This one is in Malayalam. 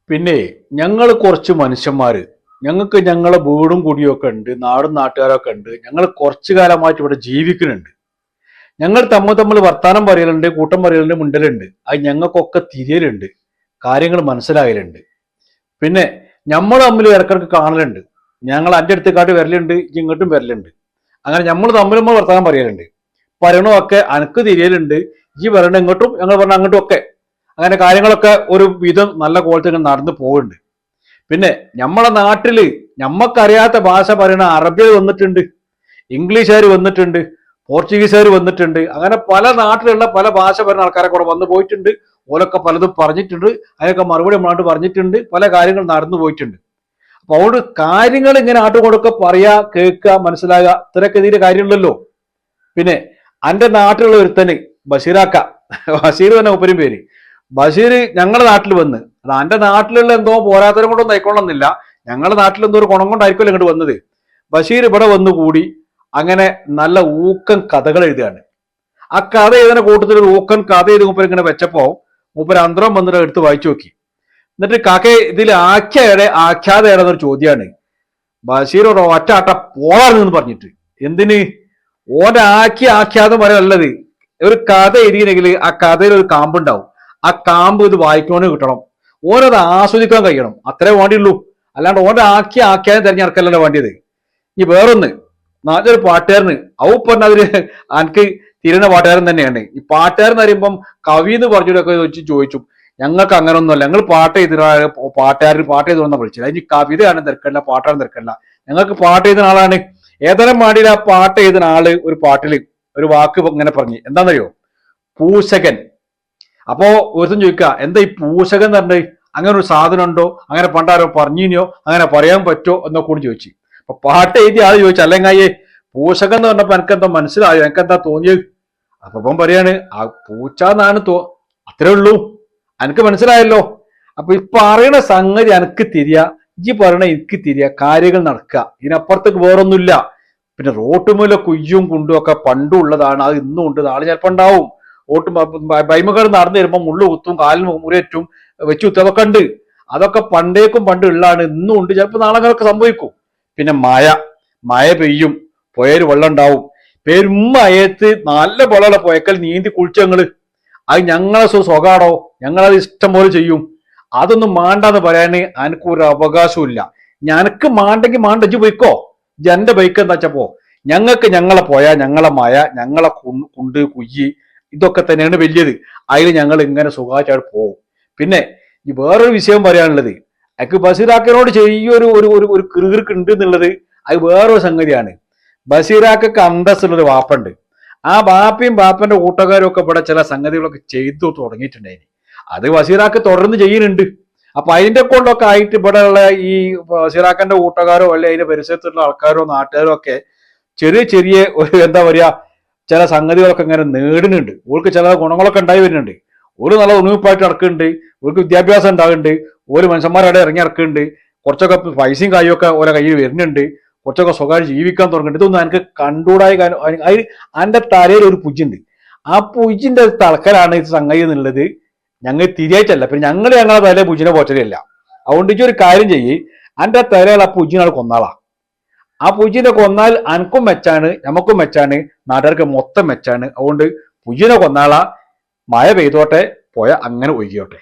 പിന്നെ ഞങ്ങൾ കുറച്ച് മനുഷ്യന്മാര് ഞങ്ങൾക്ക് ഞങ്ങളെ വീടും കുടിയൊക്കെ ഉണ്ട്, നാടും നാട്ടുകാരൊക്കെ ഉണ്ട്. ഞങ്ങൾ കുറച്ചു കാലമായിട്ട് ഇവിടെ ജീവിക്കുന്നുണ്ട്. ഞങ്ങൾ തമ്മിൽ വർത്താനം പറയലുണ്ട്, കൂട്ടം പറയലുണ്ട്, മിണ്ടലുണ്ട്. അത് ഞങ്ങൾക്കൊക്കെ തിരിയലുണ്ട്, കാര്യങ്ങൾ മനസ്സിലാകലുണ്ട്. പിന്നെ നമ്മൾ തമ്മിൽ ഇടക്കിടക്ക് കാണലുണ്ട്. ഞങ്ങൾ എൻ്റെ അടുത്തേക്കാട്ട് വരലുണ്ട്, ഇങ്ങോട്ടും വരലുണ്ട്. അങ്ങനെ നമ്മൾ തമ്മിൽ വർത്താനം പറയലുണ്ട്. പറയണമൊക്കെ അനക്ക് തിരിയലുണ്ട്, ഈ പറയണ ഇങ്ങോട്ടും ഞങ്ങൾ പറഞ്ഞ അങ്ങോട്ടും ഒക്കെ. അങ്ങനെ കാര്യങ്ങളൊക്കെ ഒരു വിധം നല്ല ക്വാളിറ്റി നടന്നു പോകുന്നുണ്ട്. പിന്നെ നമ്മളെ നാട്ടില് നമ്മക്കറിയാത്ത ഭാഷ പറയുന്ന അറബികൾ വന്നിട്ടുണ്ട്, ഇംഗ്ലീഷുകാർ വന്നിട്ടുണ്ട്, പോർച്ചുഗീസുകാർ വന്നിട്ടുണ്ട്. അങ്ങനെ പല നാട്ടിലുള്ള പല ഭാഷ പറയുന്ന ആൾക്കാരെ കൂടെ വന്നു പോയിട്ടുണ്ട്. ഓലൊക്കെ പലതും പറഞ്ഞിട്ടുണ്ട്, അതിനൊക്കെ മറുപടി നമ്മളാണ്ട് പറഞ്ഞിട്ടുണ്ട്. പല കാര്യങ്ങൾ നടന്നു പോയിട്ടുണ്ട്. അപ്പൊ അതുകൊണ്ട് കാര്യങ്ങൾ ഇങ്ങനെ ആട്ടുകൊണ്ടൊക്കെ പറയാ, കേൾക്കുക, മനസ്സിലാകുക, ഇത്രയൊക്കെ ഇതിന്റെ കാര്യമുള്ളല്ലോ. പിന്നെ എൻ്റെ നാട്ടിലുള്ള ഒരുത്തന് ബഷീറാക്ക, ബഷീർ തന്നെ ഒപ്പരും പേര്. ബഷീർ ഞങ്ങളുടെ നാട്ടിൽ വന്ന്, അത് എൻ്റെ നാട്ടിലുള്ള എന്തോ പോരാത്തരം കൊണ്ടൊന്നും ആയിക്കൊള്ളുന്നില്ല, ഞങ്ങളുടെ നാട്ടിൽ എന്തോ ഒരു ഗുണം കൊണ്ടായിരിക്കുമല്ലോ ഇങ്ങോട്ട് വന്നത്. ബഷീർ ഇവിടെ വന്നു കൂടി അങ്ങനെ നല്ല ഊക്കൻ കഥകൾ എഴുതുകയാണ്. ആ കഥ എഴുതുന്ന കൂട്ടത്തിൽ ഒരു ഊക്കൻ കഥ എഴുതി മൂപ്പർ ഇങ്ങനെ വെച്ചപ്പോ മൂപ്പർ അന്തരം വന്നിട്ട് എടുത്ത് വായിച്ചു നോക്കി. എന്നിട്ട് കാക്കെ ഇതിൽ ആഖ്യാത ഏടെന്നൊരു ചോദ്യമാണ്. ബഷീർ ഒരു ഒറ്റാട്ട പോളാണെന്ന് പറഞ്ഞിട്ട്, എന്തിന് ഓന്റെ ആഖ്യാതം വരെയുള്ളത് ഒരു കഥ എഴുതിയെങ്കിൽ ആ കഥയിൽ ഒരു കാമ്പുണ്ടാവും. ആ കാമ്പ് ഇത് വായിക്കണോന്ന് കിട്ടണം, ഓരത് ആസ്വദിക്കാൻ കഴിയണം, അത്രേ വേണ്ടിയുള്ളൂ. അല്ലാണ്ട് ഓന്റെ ആഖ്യാനം തിരഞ്ഞെടുക്കലല്ലോ വേണ്ടിയത്. ഈ വേറൊന്ന്, നല്ലൊരു പാട്ടുകാരന് ഔപ്പന്നെ അതിന് എനിക്ക് തിരുന്ന പാട്ടുകാരൻ തന്നെയാണ്. ഈ പാട്ടുകാരൻ എന്ന് പറയുമ്പം കവി എന്ന് പറഞ്ഞിട്ടൊക്കെ ചോദിച്ചു. ഞങ്ങൾക്ക് അങ്ങനെ ഒന്നുമല്ല, ഞങ്ങൾ പാട്ട് ചെയ്തിരുന്ന വിളിച്ചില്ല. അതിന് കവിതയാണ് തിരക്കല്ല, പാട്ടാണ് തിരക്കല്ല. ഞങ്ങൾക്ക് പാട്ട് എഴുതുന്ന ആളാണ്. ഏതാനും പാടിയില്ല, ആ പാട്ട് എഴുതുന്ന ആള് ഒരു പാട്ടില് ഒരു വാക്ക് ഇങ്ങനെ പറഞ്ഞു. എന്താണെന്നറിയോ? പൂശകൻ. അപ്പോ ഒരുത്തം ചോദിക്കുക, എന്താ ഈ പൂശകൻ എന്ന് പറഞ്ഞത്? അങ്ങനെ ഒരു സാധനം ഉണ്ടോ? അങ്ങനെ പണ്ടാരോ പറഞ്ഞിനോ? അങ്ങനെ പറയാൻ പറ്റോ എന്നൊക്കെ കൂടി ചോദിച്ചു. അപ്പൊ പാട്ട് എഴുതിയ ആള് ചോദിച്ചു, അല്ലെങ്കിൽ പൂശകൻ എന്ന് പറഞ്ഞപ്പോ എനിക്കെന്താ മനസ്സിലായോ, എനിക്കെന്താ തോന്നിയത്? അപ്പം പറയാണ്, ആ പൂച്ചാന്നാണ് അത്രേ ഉള്ളൂ, എനിക്ക് മനസ്സിലായല്ലോ. അപ്പൊ ഈ പറയണ സംഗതി എനിക്ക് തിരിയാ, ഈ പറയണ എനിക്ക് തിരിയാ, കാര്യങ്ങൾ നടക്കുക, ഇതിനപ്പുറത്തേക്ക് വേറൊന്നുമില്ല. പിന്നെ റോട്ടുമൂല കുയ്യും കുണ്ടും ഒക്കെ പണ്ടും ഉള്ളതാണ്, അത് ഇന്നും ഉണ്ട്, നാളെ ചിലപ്പോൾ ഉണ്ടാവും. ഓട്ടും ബൈമകൾ നടന്നു വരുമ്പോൾ മുള്ളു കുത്തും, കാലിന് മുറിയേറ്റും, വെച്ചു കുത്തും, അതൊക്കെ ഉണ്ട്. അതൊക്കെ പണ്ട് ഉള്ളതാണ്, ഇന്നും ഉണ്ട്, ചിലപ്പോൾ നാളെ സംഭവിക്കും. പിന്നെ മഴ പെയ്യും, പുഴയിൽ വെള്ളം ഉണ്ടാവും. പെരുമയത്ത് നല്ല പൊളമുള്ള പുഴക്കൽ നീന്തി കുളിച്ചങ്ങള്, അത് ഞങ്ങളെ സ്വകാടോ, ഞങ്ങളത് ഇഷ്ടം പോലെ ചെയ്യും. അതൊന്നും മാണ്ടാന്ന് പറയാന് എനിക്കൊരു അവകാശവും ഇല്ല. ഞനക്ക് മാണ്ടെങ്കിൽ മാണ്ടജ് പോയിക്കോ, എന്റെ ബൈക്ക് എന്താ വെച്ചപ്പോ ഞങ്ങൾക്ക് ഞങ്ങളെ പുഴ, ഞങ്ങളെ മഴ, ഞങ്ങളെ കുണ്ട് കുയ്യി, ഇതൊക്കെ തന്നെയാണ് വലിയത്. അതിൽ ഞങ്ങൾ ഇങ്ങനെ സുഖമായിട്ട് പോകും. പിന്നെ ഈ വേറൊരു വിഷയം പറയാനുള്ളത്, എനിക്ക് ബഷീറാക്കനോട് ചെറിയൊരു ഒരു കിറുകിറുക്ക് ഉണ്ട് എന്നുള്ളത് അത് വേറൊരു സംഗതിയാണ്. ബഷീറാക്കക്ക് അന്തസ്സുള്ളൊരു വാപ്പുണ്ട്. ആ ബാപ്പയും ബാപ്പന്റെ കൂട്ടുകാരും ഒക്കെ ഇവിടെ ചില സംഗതികളൊക്കെ ചെയ്തു തുടങ്ങിയിട്ടുണ്ടായിന്. അത് ബഷീറാക്ക് തുടർന്ന് ചെയ്യുന്നുണ്ട്. അപ്പൊ അതിന്റെ കൊണ്ടൊക്കെ ആയിട്ട് ഇവിടെ ഉള്ള ഈ ബഷീറാക്കന്റെ കൂട്ടുകാരോ അല്ലെ അതിന്റെ പരിസരത്തുള്ള ആൾക്കാരോ നാട്ടുകാരോ ഒക്കെ ചെറിയ ഒരു എന്താ പറയാ ചില സംഗതികളൊക്കെ ഇങ്ങനെ നേടുന്നുണ്ട്. ഓർക്ക് ചില ഗുണങ്ങളൊക്കെ ഉണ്ടായി വരുന്നുണ്ട്. ഒരു നല്ല ഉണുപ്പായിട്ട് നടക്കുന്നുണ്ട്, ഓർക്ക് വിദ്യാഭ്യാസം ഉണ്ടാകുന്നുണ്ട്, ഒരു മനുഷ്യന്മാരുടെ ഇറങ്ങി ഇറക്കുന്നുണ്ട്, കുറച്ചൊക്കെ പൈസയും കായൊക്കെ ഓരോ കയ്യിൽ വരുന്നുണ്ട്, കുറച്ചൊക്കെ സ്വകാര്യം ജീവിക്കാൻ തുടങ്ങുന്നുണ്ട്. ഇതൊന്നും എനിക്ക് കണ്ടുകൂടായ കാര്യം. അതിൽ എൻ്റെ തലയിൽ ഒരു പുജിണ്ട്. ആ പുജിന്റെ തളക്കലാണ് ഇത് സംഗതി എന്നുള്ളത് ഞങ്ങൾ തിരിയായിട്ടല്ല. പിന്നെ ഞങ്ങളെ തലേ പുജിനെ പോറ്റലല്ല. അതുകൊണ്ട് ഒരു കാര്യം ചെയ്യ്, എൻ്റെ തലയിൽ ആ പുജിനാൾ കൊന്നാളാ. ആ പുജിനെ കൊന്നാൽ അനക്കും മെച്ചാണ്, നമുക്കും മെച്ചാണ്, നാട്ടുകാർക്ക് മൊത്തം മെച്ചാണ്. അതുകൊണ്ട് പുജിനെ കൊന്നാളാ, മഴ പെയ്തോട്ടെ, പോയ അങ്ങനെ ഒഴുകിയോട്ടെ.